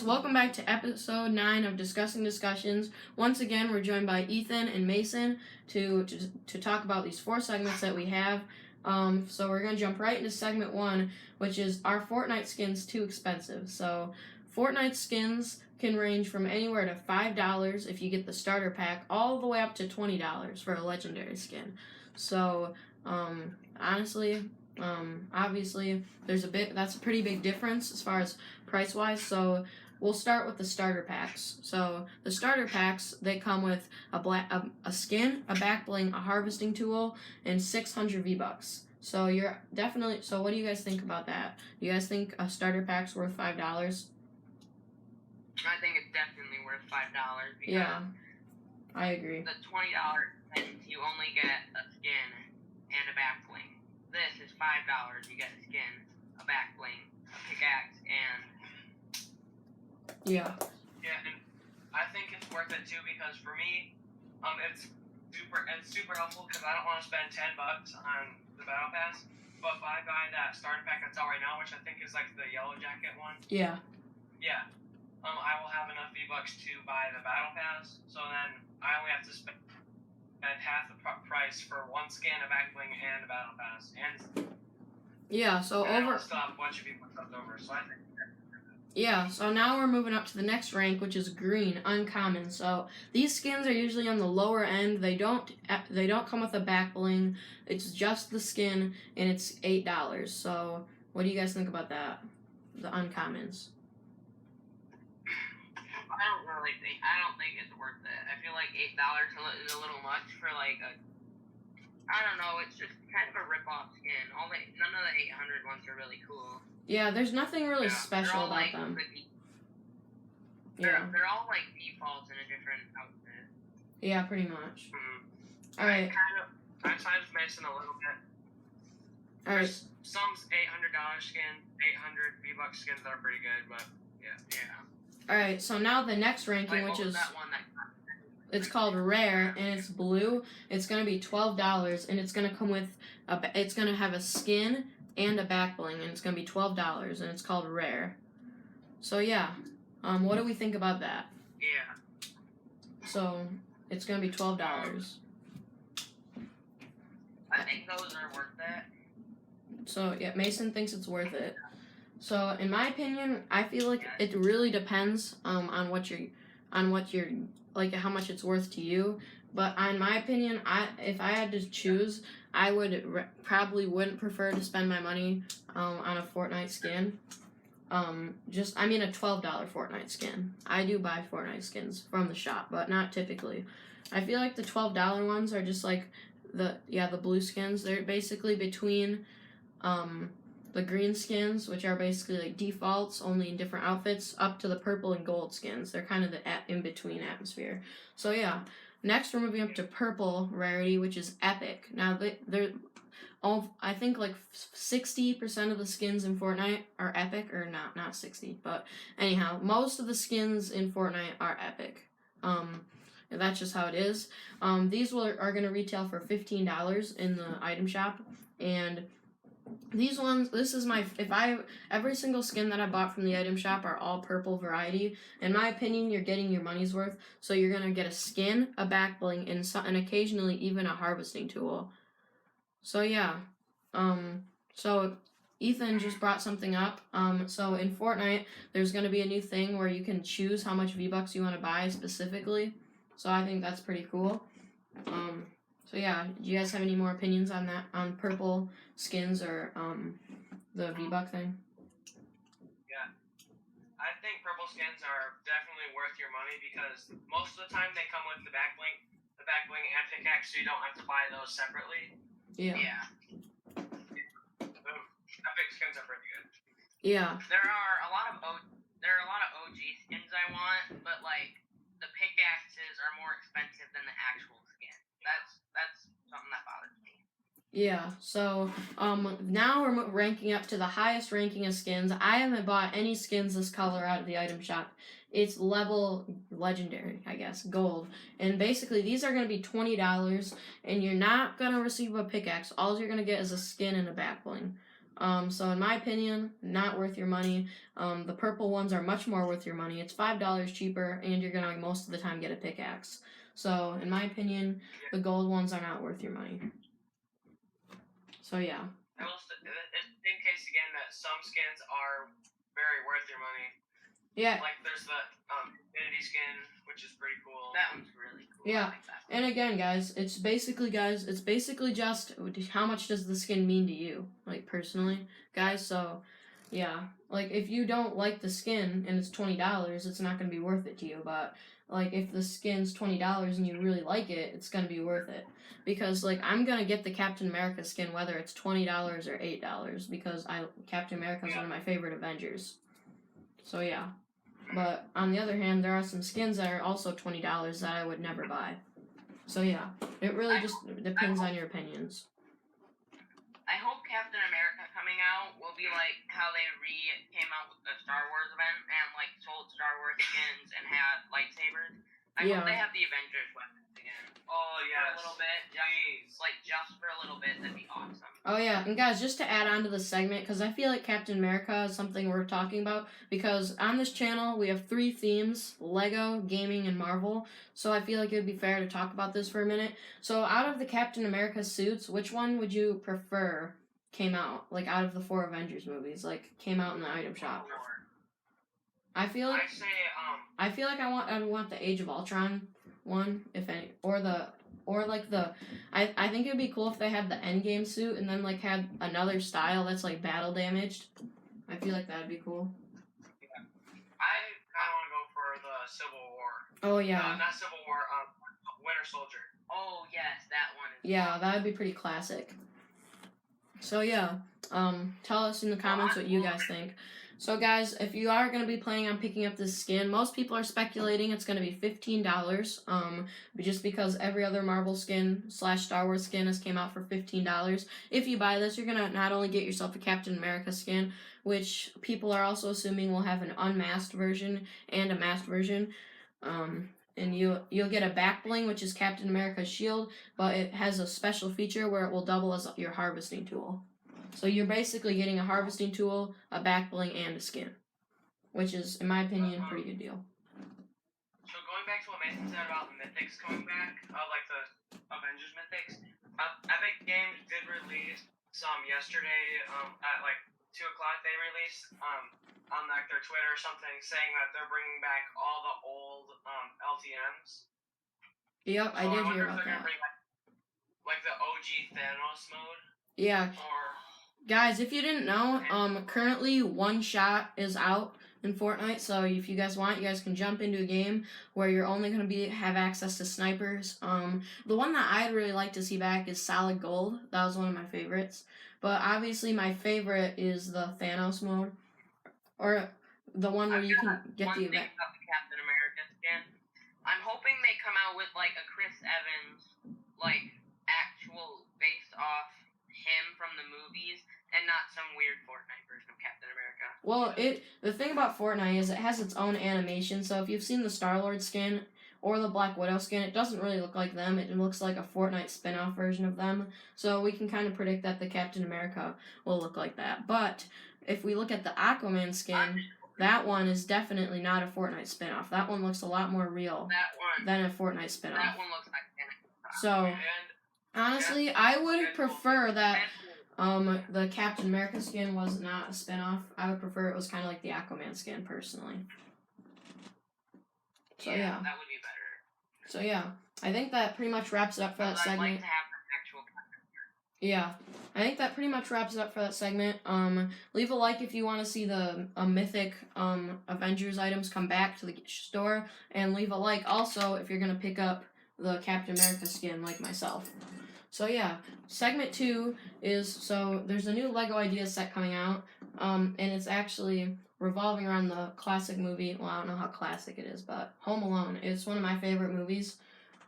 guys, welcome back to episode 9 of Discussing Discussions. Once again, we're joined by Ethan and Mason to talk about these 4 segments that we have. So we're going to jump right into segment 1, which is, are Fortnite skins too expensive? So Fortnite skins can range from anywhere to $5 if you get the starter pack, all the way up to $20 for a legendary skin. So honestly, obviously that's a pretty big difference as far as price wise. So we'll start with the starter packs. So the starter packs, they come with a skin, a back bling, a harvesting tool, and 600 V-Bucks. So so what do you guys think about that? Do you guys think a starter pack's worth $5? I think it's definitely worth $5 because I agree. The $20 skins, you only get a skin and a back bling. This is $5. You get a skin, a back bling, a pickaxe, and yeah, and I think it's worth it too because for me, it's super helpful because I don't want to spend $10 on the battle pass. But if I buy that starter pack that's out right now, which I think is like the yellow jacket one. Yeah. I will have enough V-Bucks to buy the battle pass. So then I only have to spend half the price for one skin, a back bling, and a battle pass. So I'll still have a bunch of V-Bucks left over. So I think. Yeah, so now we're moving up to the next rank, which is green, uncommon. So these skins are usually on the lower end. They don't come with a back bling. It's just the skin, and it's $8. So what do you guys think about that? The uncommons. I don't think it's worth it. I feel like $8 is a little much for I don't know. It's just kind of a rip-off skin. None of the 800 ones are really cool. Yeah, there's nothing really special about them. They're all like defaults in a different outfit. Yeah, pretty much. All right. I side with Mason a little bit. All right. Some $800 skin, 800 V-Bucks skins that are pretty good, but yeah. All right. So now the next ranking, which is it's called Rare, and it's blue. It's gonna be $12, and it's gonna come with it's gonna have a skin and a back bling, and it's gonna be $12, and it's called Rare. So yeah, what do we think about that? Yeah. So it's gonna be $12. I think those are worth it. So yeah, Mason thinks it's worth it. So in my opinion, I feel like it really depends on like how much it's worth to you. But in my opinion, if I had to choose, I would probably wouldn't prefer to spend my money on a Fortnite skin. A $12 Fortnite skin. I do buy Fortnite skins from the shop, but not typically. I feel like the $12 ones are just like the blue skins. They're basically between the green skins, which are basically like defaults, only in different outfits, up to the purple and gold skins. They're kind of the in-between atmosphere. So yeah, next we're moving up to purple Rarity, which is epic. Now, I think like 60% of the skins in Fortnite are epic, or not 60, but anyhow, most of the skins in Fortnite are epic. That's just how it is. These are going to retail for $15 in the item shop, and these ones, every single skin that I bought from the item shop are all purple variety. In my opinion, you're getting your money's worth. So you're going to get a skin, a back bling, and occasionally even a harvesting tool. So yeah. So Ethan just brought something up. So in Fortnite, there's going to be a new thing where you can choose how much V-Bucks you want to buy specifically. So I think that's pretty cool. So yeah, do you guys have any more opinions on that, on purple skins or the V-Buck thing? Yeah, I think purple skins are definitely worth your money because most of the time they come with the back bling and pickaxe, so you don't have to buy those separately. Yeah. Epic skins are pretty good. Yeah. There are a lot of OG skins I want, but like the pickaxes are more expensive than the actual skin. That's something that bothers me. Yeah, so now we're ranking up to the highest ranking of skins. I haven't bought any skins this color out of the item shop. It's level legendary, I guess, gold. And basically these are going to be $20, and you're not going to receive a pickaxe. All you're going to get is a skin and a back bling. So in my opinion, not worth your money. The purple ones are much more worth your money. It's $5 cheaper, and you're gonna most of the time get a pickaxe. So in my opinion, the gold ones are not worth your money. So yeah. It's the same case again that some skins are very worth your money. Yeah. Like there's the Infinity skin, which is pretty cool. That one's really cool. Yeah. I like that one. And again, guys, it's basically just how much does the skin mean to you, like personally, guys. So, yeah, like if you don't like the skin and it's $20, it's not gonna be worth it to you. But like if the skin's $20 and you really like it, it's gonna be worth it. Because like I'm gonna get the Captain America skin whether it's $20 or $8 because Captain America is one of my favorite Avengers. So yeah. But on the other hand, there are some skins that are also $20 that I would never buy. So yeah, it really just depends on your opinions. I hope Captain America coming out will be like how they came out with the Star Wars event and like sold Star Wars skins and had lightsabers. I hope they have the Avengers weapons again. Oh yeah, For a little bit. Like just for a little bit, that'd be awesome. Oh yeah, and guys, just to add on to the segment, because I feel like Captain America is something worth talking about, because on this channel we have 3 themes: Lego, gaming, and Marvel. So I feel like it would be fair to talk about this for a minute. So out of the Captain America suits, which one would you prefer came out, like out of the 4 Avengers movies, like came out in the item shop? I feel like I want the Age of Ultron one, if any, I think it'd be cool if they had the Endgame suit and then like had another style that's like battle damaged. I feel like that'd be cool. Yeah. I kind of want to go for the Civil War. Oh yeah. Not Civil War. Winter Soldier. Oh yes, that one. Yeah, that'd be pretty classic. So yeah, tell us in the comments what you guys think. So guys, if you are going to be planning on picking up this skin, most people are speculating it's going to be $15, just because every other Marvel skin / Star Wars skin has came out for $15. If you buy this, you're going to not only get yourself a Captain America skin, which people are also assuming will have an unmasked version and a masked version, and you'll get a back bling, which is Captain America's shield, but it has a special feature where it will double as your harvesting tool. So you're basically getting a harvesting tool, a back bling, and a skin, which is, in my opinion, a pretty good deal. So going back to what Mason said about the mythics coming back, like the Avengers mythics, Epic Games did release some yesterday at like 2 o'clock. They released on like their Twitter or something saying that they're bringing back all the old LTMs. Yep, I did hear about that. Gonna bring back, like the OG Thanos mode. Yeah. Guys, if you didn't know, currently One Shot is out in Fortnite, so if you guys want, you guys can jump into a game where you're only going to have access to snipers. The one that I'd really like to see back is Solid Gold. That was one of my favorites. But obviously my favorite is the Thanos mode, or the one where you can get the event. About the Captain America skin. I'm hoping they come out with like a Chris Evans, like actual based off him from the movies and not some weird Fortnite version of Captain America. Well, the thing about Fortnite is it has its own animation, so if you've seen the Star-Lord skin or the Black Widow skin, it doesn't really look like them. It looks like a Fortnite spin-off version of them, so we can kind of predict that the Captain America will look like that. But if we look at the Aquaman skin, that one is definitely not a Fortnite spin-off. That one looks a lot more real than a Fortnite spin-off. That one looks like So, honestly, I would prefer that the Captain America skin was not a spin-off. I would prefer it was kind of like the Aquaman skin, personally. So yeah. That would be better. So yeah, I think that pretty much wraps it up for that segment. I'd like to have an actual character. Yeah, I think that pretty much wraps it up for that segment. Leave a like if you want to see the mythic Avengers items come back to the store, and leave a like also if you're gonna pick up the Captain America skin like myself. So yeah, segment 2 is, so there's a new Lego Ideas set coming out, and it's actually revolving around the classic movie. Well, I don't know how classic it is, but Home Alone. It's one of my favorite movies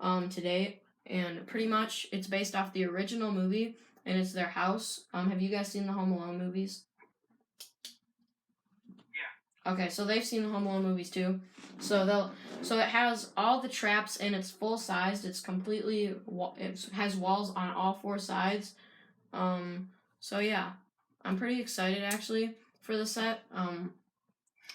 to date, and pretty much it's based off the original movie, and it's their house. Have you guys seen the Home Alone movies? Yeah. Okay, so they've seen the Home Alone movies too. So it has all the traps, and it's full sized. It's completely, it has walls on all 4 sides. So yeah, I'm pretty excited actually for the set.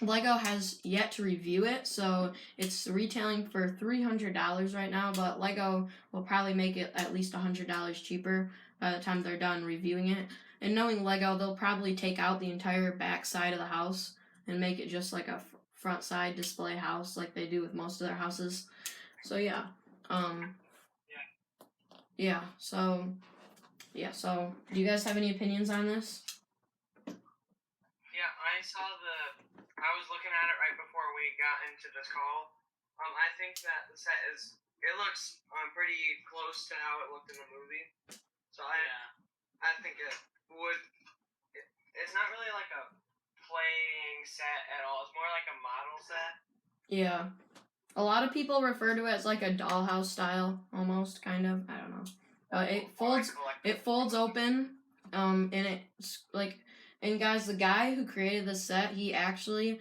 Lego has yet to review it, so it's retailing for $300 right now, but Lego will probably make it at least $100 cheaper by the time they're done reviewing it. And knowing Lego, they'll probably take out the entire back side of the house and make it just like a front side display house like they do with most of their houses. So yeah. So do you guys have any opinions on this? Yeah, I was looking at it right before we got into this call. I think that the set looks pretty close to how it looked in the movie. So I think it's not really like a playing set at all. It's more like a model set. Yeah. A lot of people refer to it as like a dollhouse style, almost, kind of. I don't know. It folds open, and it's like, and guys, the guy who created this set, he actually,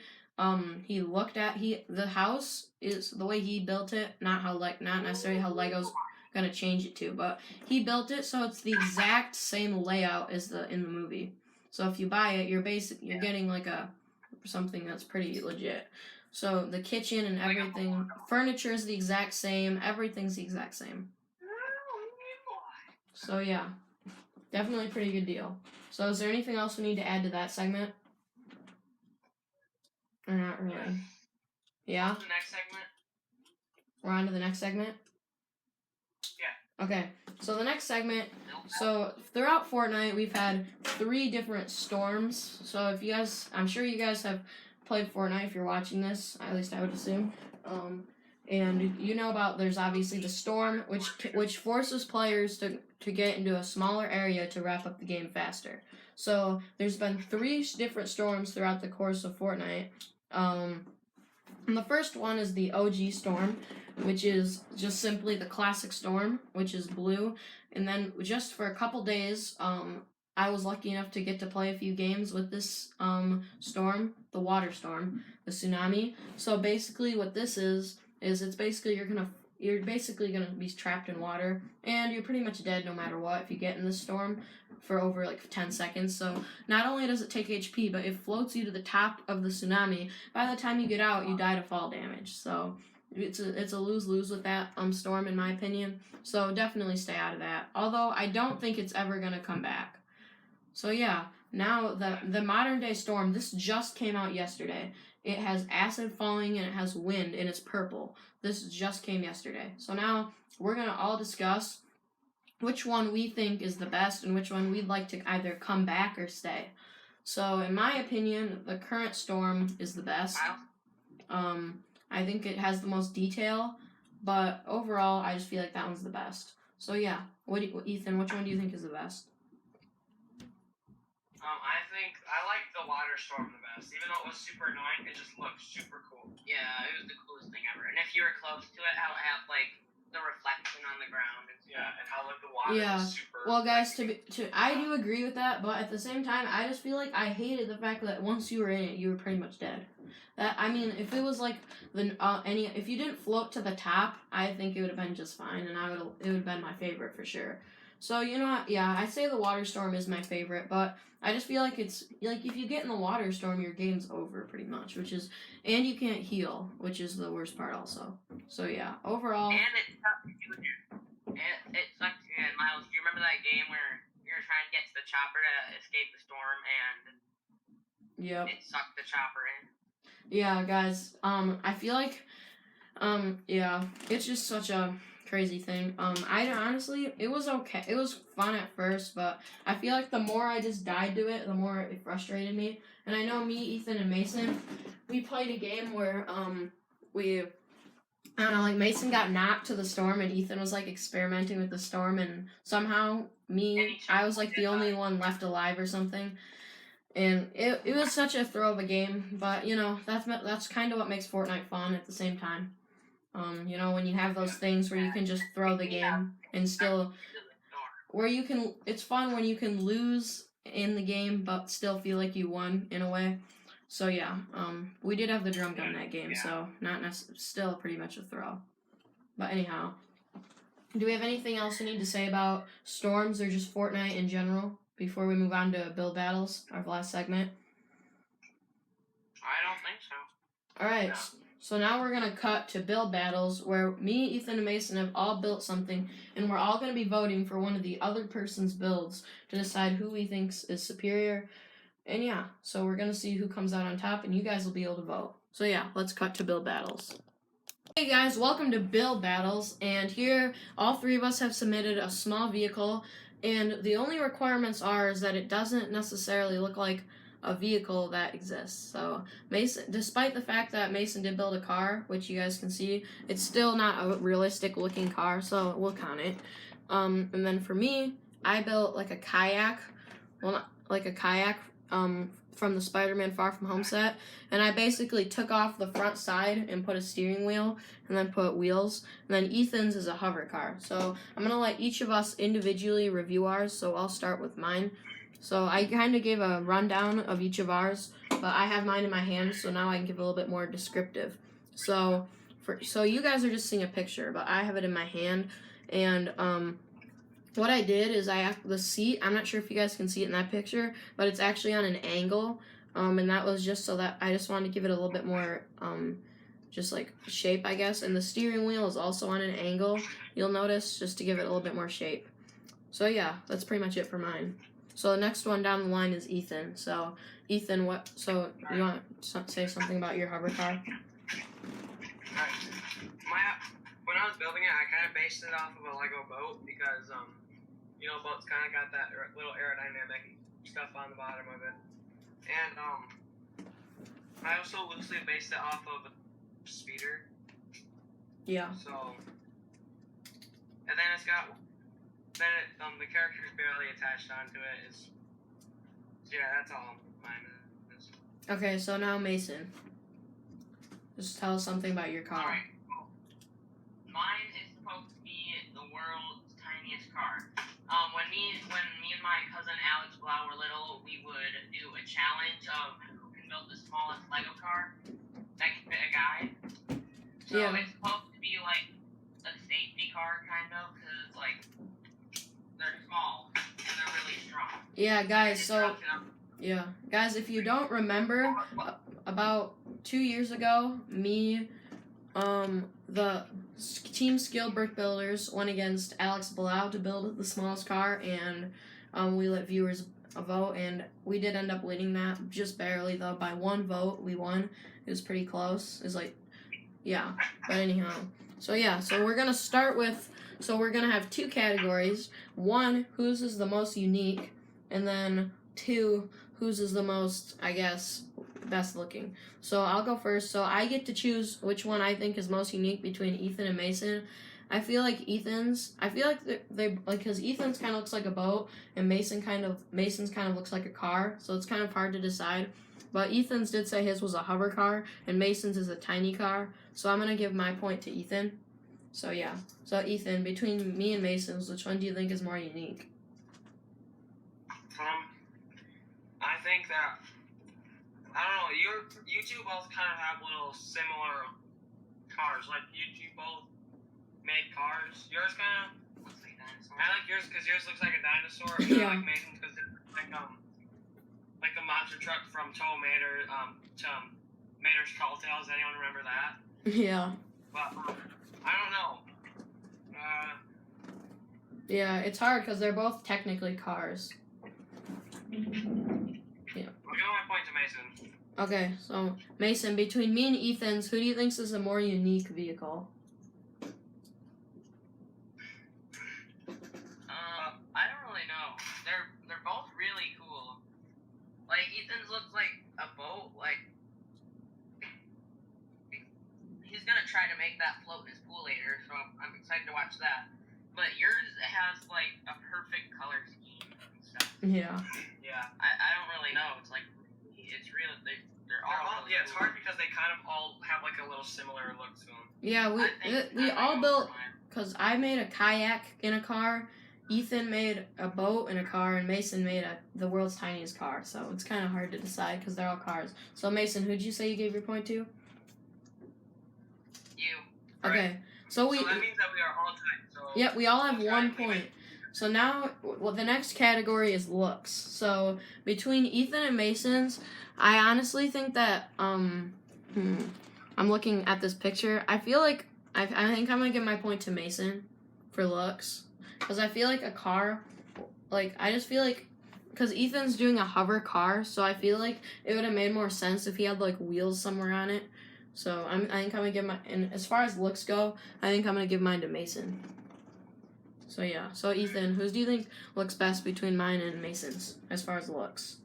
he looked at, the house is, the way he built it, not necessarily how Lego's gonna change it to, but he built it so it's the exact same layout as in the movie. So if you buy it, you're getting like something that's pretty legit. So the kitchen and everything, furniture is the exact same, everything's the exact same. So yeah, definitely a pretty good deal. So is there anything else we need to add to that segment? Or not really? Yeah? The next segment? We're on to the next segment? Yeah. Okay, so the next segment, so throughout Fortnite, we've had 3 different storms. So if you guys, I'm sure you guys have played Fortnite if you're watching this, at least I would assume. And you know about, there's obviously the storm, which forces players to get into a smaller area to wrap up the game faster. So there's been 3 different storms throughout the course of Fortnite. And the first one is the OG storm, which is just simply the classic storm, which is blue. And then just for a couple days, I was lucky enough to get to play a few games with this storm, the water storm, the tsunami. So basically what this is it's basically you're basically gonna be trapped in water, and you're pretty much dead no matter what if you get in this storm for over like 10 seconds. So not only does it take HP, but it floats you to the top of the tsunami. By the time you get out, you die to fall damage. So it's a lose-lose with that storm in my opinion. So definitely stay out of that. Although I don't think it's ever gonna come back. So yeah, now the modern day storm, this just came out yesterday. It has acid falling and it has wind and it's purple. This just came yesterday. So now we're going to all discuss which one we think is the best and which one we'd like to either come back or stay. So in my opinion, the current storm is the best. I think it has the most detail, but overall I just feel like that one's the best. So yeah, Ethan, which one do you think is the best? I like the water storm the best. Even though it was super annoying, it just looked super cool. Yeah, it was the coolest thing ever. And if you were close to it, how it had like the reflection on the ground. And how like the water was super. Well, guys, I do agree with that, but at the same time, I just feel like I hated the fact that once you were in it, you were pretty much dead. If it was like if you didn't float to the top, I think it would have been just fine, and it would have been my favorite for sure. So, you know what, yeah, I'd say the water storm is my favorite, but I just feel like it's, like, if you get in the water storm, your game's over, pretty much, and you can't heal, which is the worst part also. So, yeah, overall. And it sucked again, Miles, do you remember that game where you were trying to get to the chopper to escape the storm, and it sucked the chopper in? Yeah, guys, I feel like, it's just such a crazy thing. I honestly, it was okay. It was fun at first, but I feel like the more I just died to it, the more it frustrated me. And I know me, Ethan, and Mason, we played a game where I don't know, like Mason got knocked to the storm, and Ethan was like experimenting with the storm, and somehow I was like the only one left alive or something. And it was such a throw of a game, but you know that's kind of what makes Fortnite fun at the same time. You know, when you have those things where you can just throw the game and still, it's fun when you can lose in the game but still feel like you won in a way. So yeah, we did have the drum gun in that game, so still pretty much a throw. But anyhow, do we have anything else we need to say about storms or just Fortnite in general? before we move on to build battles, our last segment? I don't think so. All right. No. So now we're gonna cut to build battles where me, Ethan, and Mason have all built something, and we're all gonna be voting for one of the other person's builds to decide who we thinks is superior. And yeah, so we're gonna see who comes out on top, and you guys will be able to vote. So yeah, let's cut to build battles. Hey guys, welcome to build battles, and here all three of us have submitted a small vehicle, and the only requirements is that it doesn't necessarily look like a vehicle that exists. So Mason, despite the fact that Mason did build a car, which you guys can see, it's still not a realistic looking car, so we'll count it. And then for me, I built like a kayak, well, not like a kayak from the Spider-Man Far From Home set, and I basically took off the front side and put a steering wheel and then put wheels, and then Ethan's is a hover car. So I'm gonna let each of us individually review ours, so I'll start with mine. So I kind of gave a rundown of each of ours, but I have mine in my hand, so now I can give a little bit more descriptive. So you guys are just seeing a picture, but I have it in my hand, and what I did is the seat, I'm not sure if you guys can see it in that picture, but it's actually on an angle, and that was just so that I just wanted to give it a little bit more just like shape, I guess. And the steering wheel is also on an angle, you'll notice, just to give it a little bit more shape. So yeah, that's pretty much it for mine. So the next one down the line is Ethan. So Ethan, you want to say something about your hover car? When I was building it, I kind of based it off of a Lego boat because, boats kind of got that little aerodynamic stuff on the bottom of it. And I also loosely based it off of a speeder. Yeah. So, and then the character's barely attached onto it. That's all mine is. Okay, so now Mason. Just tell us something about your car. Alright. Mine is supposed to be the world's tiniest car. When me and my cousin Alex Blough were little, we would do a challenge of who can build the smallest Lego car that can fit a guy. So Yeah. It's supposed to be like a safety car, kind of, because like they're small and they're really strong. Yeah, guys. Guys, if you don't remember, about 2 years ago, me, the Team Skill Brick Builders went against Alex Blough to build the smallest car, and we let viewers vote, and we did end up winning that, just barely though, by 1 vote. We won. It was pretty close. It was like, yeah. But anyhow, so we're gonna start with. So we're gonna have 2 categories. 1, whose is the most unique, and then 2, whose is the most, I guess, best looking. So I'll go first. So I get to choose which one I think is most unique between Ethan and Mason. I feel like they because Ethan's kind of looks like a boat, and Mason's kind of looks like a car. So it's kind of hard to decide. But Ethan's did say his was a hover car, and Mason's is a tiny car. So I'm gonna give my point to Ethan. So yeah. So Ethan, between me and Mason's, which one do you think is more unique? I think that, I don't know, you two both kind of have little similar cars. Like, you both made cars. Yours kind of Looks like a dinosaur. I like yours because yours looks like a dinosaur. Yeah. I like Mason's because it's like a monster truck from Tow Mater to Mater's Tall Tales. Anyone remember that? Yeah. But I don't know. Yeah, it's hard because they're both technically cars. I'll give my point to Mason. Okay, so Mason, between me and Ethan's, who do you think is a more unique vehicle? I don't really know. They're both really cool. Like Ethan's looks like a boat. Like he's gonna try to make that float in his pool later, so I'm excited to watch that. But yours has like a perfect color scheme and stuff. Yeah. Yeah. I don't really know. It's like it's real. They're all really it's cool. hard because they kind of all have like a little similar look to them. Yeah, we all built, because I made a kayak in a car, Ethan made a boat in a car, and Mason made the world's tiniest car. So it's kind of hard to decide because they're all cars. So Mason, who'd you say you gave your point to? You. Okay. So that means that we are all tied. So yeah, we all have 1 point. So now, well, the next category is looks. So between Ethan and Mason's, I honestly think that I'm looking at this picture. I feel like I think I'm gonna give my point to Mason for looks, because I feel like a car, like I just feel like, because Ethan's doing a hover car, so I feel like it would have made more sense if he had like wheels somewhere on it. So I think I'm gonna give my, and as far as looks go, I think I'm gonna give mine to Mason. So yeah, so Ethan, whose do you think looks best between mine and Mason's as far as looks?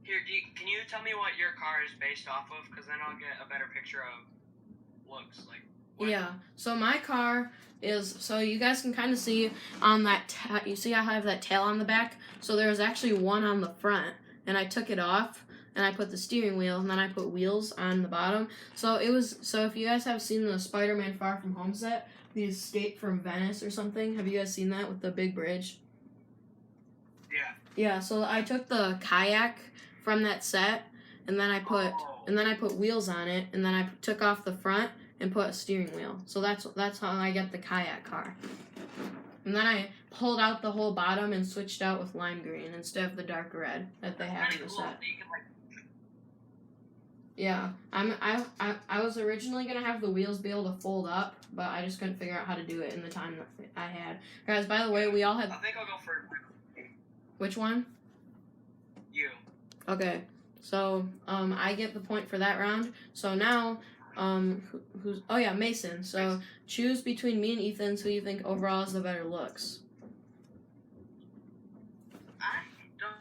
Here, can you tell me what your car is based off of? Because then I'll get a better picture of looks like. What? Yeah, so my car is, so you guys can kind of see on that, you see I have that tail on the back? So there's actually one on the front, and I took it off, and I put the steering wheel, and then I put wheels on the bottom. So if you guys have seen the Spider-Man Far From Home set, the Escape from Venice or something, have you guys seen that with the big bridge? Yeah. Yeah, so I took the kayak from that set, and then I put wheels on it, and then I took off the front and put a steering wheel. So that's how I get the kayak car. And then I pulled out the whole bottom and switched out with lime green instead of the dark red that they have in the set. Yeah, I was originally gonna have the wheels be able to fold up, but I just couldn't figure out how to do it in the time that I had. Guys, by the way, we all had. I think I'll go for. Which one? You. Okay, so I get the point for that round. So now, who's? Oh yeah, Mason. So choose between me and Ethan. Who you think overall has the better looks? I don't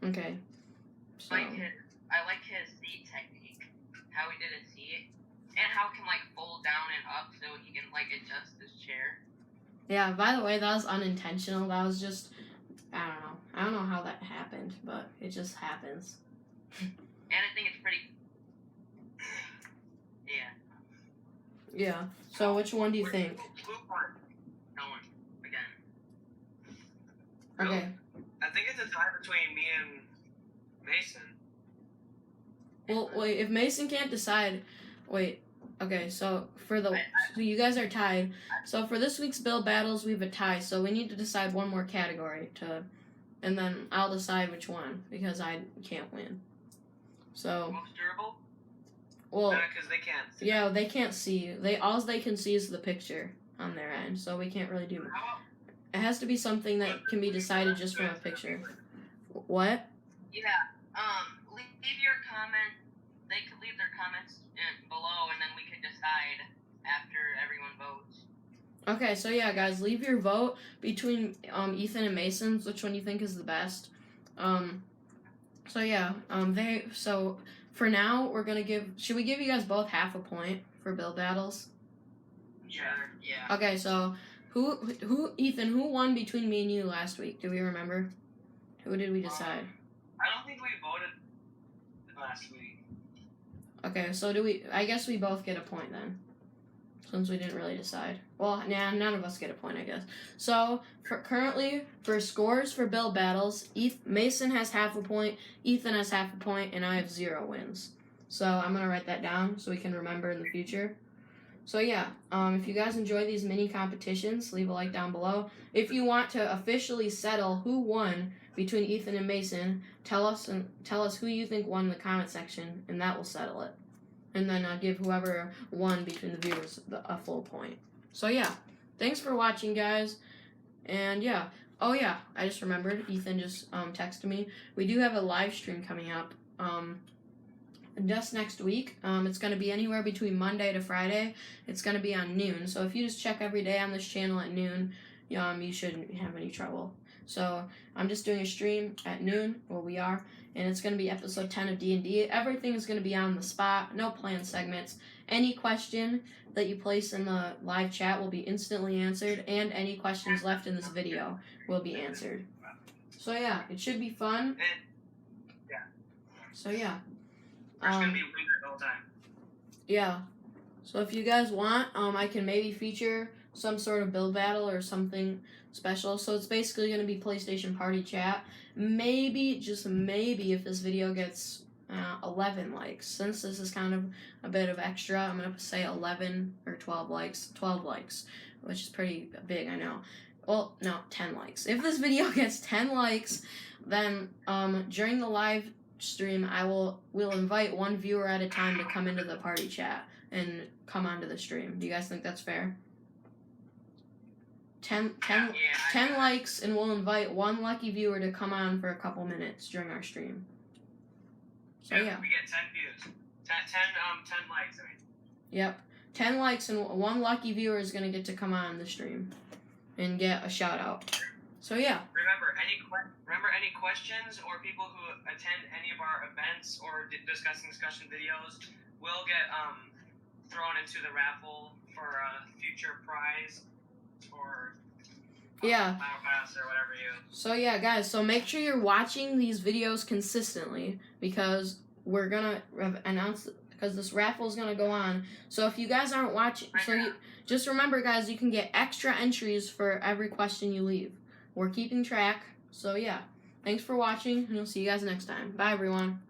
Okay. So. I like his seat technique, how he did his seat, and how it can like fold down and up so he can like adjust his chair. Yeah. By the way, that was unintentional. That was just, I don't know how that happened, but it just happens. And I think it's pretty. Yeah. Yeah. So which one do you think? Who won? No one again. Okay. I think it's a tie between me and Mason. Well, wait. If Mason can't decide, wait. Okay. So so you guys are tied. So for this week's Bill battles, we have a tie. So we need to decide one more category and then I'll decide which one because I can't win. So. Most durable. Well. Because they can't. Yeah, they can't see. All they can see is the picture on their end, so we can't really do. It has to be something that can be decided just from a picture. What? Yeah. Leave your comment. They could leave their comments below, and then we could decide after everyone votes. Okay, so yeah, guys, leave your vote between Ethan and Mason's. Which one you think is the best? So yeah, so for now we're gonna give. Should we give you guys both half a point for Bill battles? Sure. Yeah. Okay, so Ethan, who won between me and you last week? Do we remember? Who did we decide? I don't think we voted last week. Okay, so I guess we both get a point then, since we didn't really decide. Well, none of us get a point, I guess. So currently for scores for Bill battles, Mason has half a point, Ethan has half a point, and I have 0 wins. So I'm gonna write that down so we can remember in the future. So yeah, if you guys enjoy these mini competitions, leave a like down below. If you want to officially settle who won between Ethan and Mason, tell us who you think won in the comment section, and that will settle it. And then I'll give whoever won between the viewers a full point. So yeah, thanks for watching, guys. And yeah, oh yeah, I just remembered. Ethan just texted me. We do have a live stream coming up. Just next week. It's going to be anywhere between Monday to Friday. It's going to be on noon. So if you just check every day on this channel at noon, you shouldn't have any trouble. So I'm just doing a stream at noon, where we are, and it's going to be episode 10 of D&D. Everything is going to be on the spot, no planned segments. Any question that you place in the live chat will be instantly answered, and any questions left in this video will be answered. So yeah, it should be fun. So yeah. It's gonna be weird the whole time. Yeah. So if you guys want, I can maybe feature some sort of build battle or something special. So it's basically going to be PlayStation Party Chat. Maybe, just maybe, if this video gets 11 likes. Since this is kind of a bit of extra, I'm going to say 11 or 12 likes. 12 likes, which is pretty big, I know. Well, no, 10 likes. If this video gets 10 likes, then during the live stream, we'll invite one viewer at a time to come into the party chat and come onto the stream. Do you guys think that's fair? 10 likes, and we'll invite one lucky viewer to come on for a couple minutes during our stream. So yeah. We get 10 views. 10 likes, I mean. Yep. 10 likes, and one lucky viewer is going to get to come on the stream and get a shout out. So yeah. Remember, any questions or people who attend any of our events or discussion videos will get thrown into the raffle for a future prize or yeah. Battle Pass or whatever you. So yeah, guys. So make sure you're watching these videos consistently because we're gonna announce because this raffle is gonna go on. So if you guys aren't watching, just remember, guys, you can get extra entries for every question you leave. We're keeping track. So yeah, thanks for watching, and we'll see you guys next time. Bye, everyone.